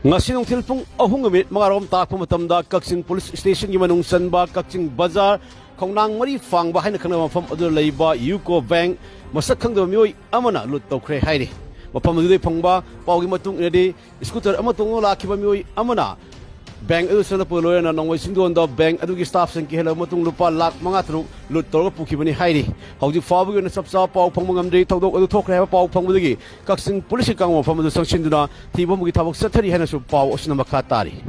Ngasi nung tilpong ahong gamit mga rom takpo matamda Kaksin Police Station yung manung sanba Kaksin Bazar kung nang mari fang bahay na kanang mapam adur Leiba UCO Bank masak kang damiyoy amana lut taw kre hayri mapam adur pangba pawgi matung edi scooter amatung laki bamiyoy amana bank adu sana puloy na nongway sindon da bank adu gi staff sang kihela matung lupa lak mga truk lut taw puki bani hayri hawdi fabu na sapsa paw pangmangam dei tawdok adu thokre ha paw pangmudagi Kaksin Police kang mapam adu sang sinduna tibo mugi tabok sathari hena su paw osna makatari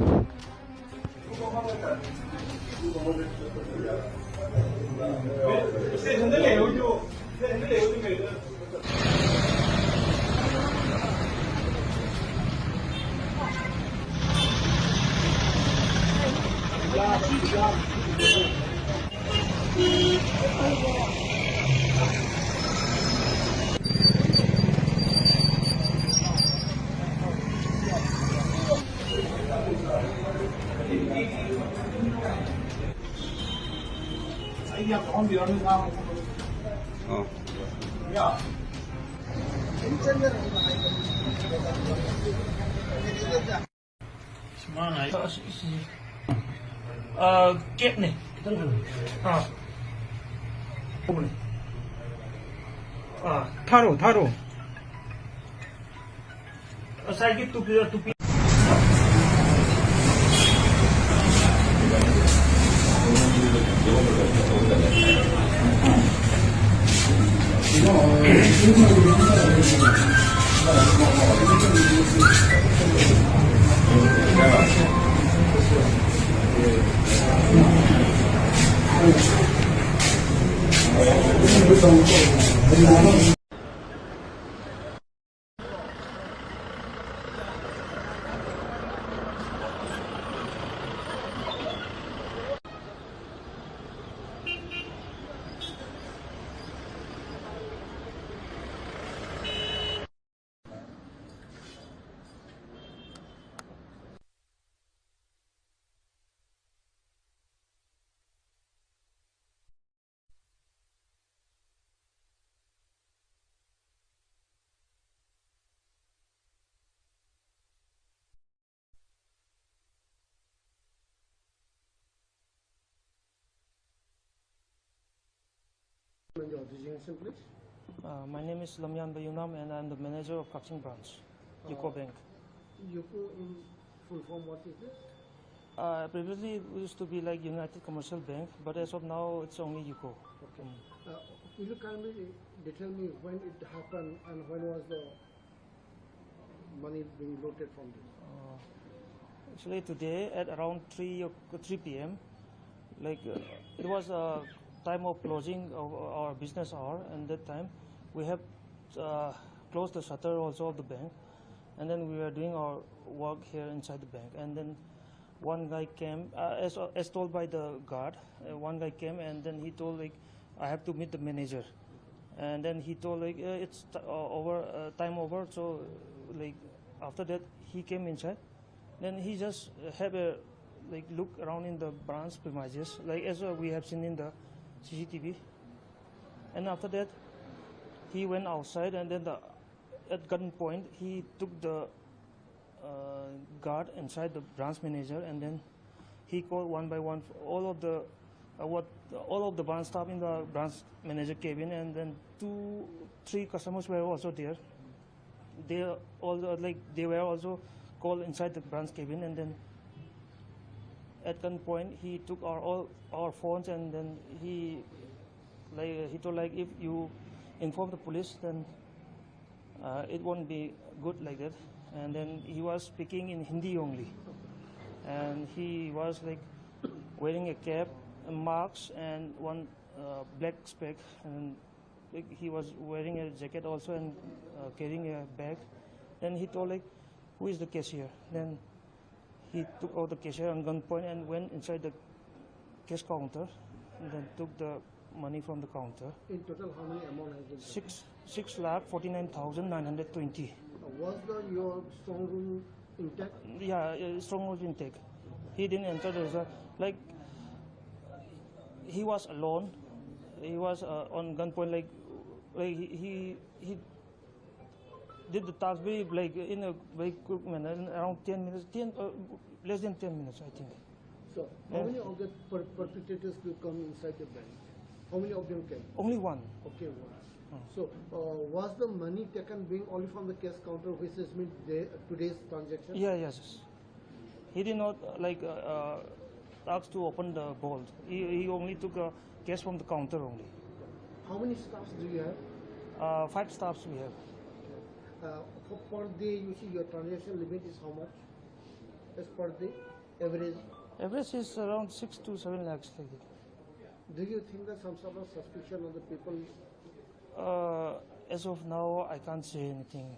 Kep nih. Taruh. Saya gitu tupi. Your designation, please. My name is Lamyan Bayunam and I'm the manager of Kaksin branch, UCO Bank. UCO in full form, what is this? Previously it used to be like United Commercial Bank, but as of now it's only UCO. Okay. Will you kindly tell me when it happened and when was the money being loaded from this? Actually today at around 3 p.m. It was a time of closing of our business hour, and that time we have closed the shutter also of the bank, and then we were doing our work here inside the bank, and then one guy came as told by the guard. One guy came and then he told I have to meet the manager, and then he told it's time over, so after that he came inside, then he just have a look around in the branch premises as we have seen in the CCTV, and after that he went outside, and then at gunpoint he took the guard inside the branch manager, and then he called one by one all of the branch staff in the branch manager cabin, and then 2-3 customers were also there. They were also called inside the branch cabin, and then at gunpoint he took all our phones, and then he told if you inform the police, then it won't be good like that. And then he was speaking in Hindi only, and he was wearing a cap, a mask, and one black spec, and he was wearing a jacket also, and carrying a bag. Then he told who is the cashier? Then he took out the cashier on gunpoint and went inside the cash counter, and then took the money from the counter. In total, how many amount has been taken? 6,49,920. Was your strong room intact? Yeah, strong room intact. He didn't enter the he was alone. He was on gunpoint. did the task very like in a very quick manner, in around 10 minutes, less than 10 minutes, I think. So how many of the perpetrators will come inside the bank? How many of them came? Only one. Okay, one. So was the money taken being only from the cash counter, which is mean today's transaction? Yeah, yes. He did not ask to open the vault. He only took cash from the counter only. How many staffs do you have? 5 staffs we have. Per day, you see your transaction limit is how much? As per day, average. Average is around 6 to 7 lakhs like it. Do you think that some sort of suspicion of the people? As of now, I can't say anything.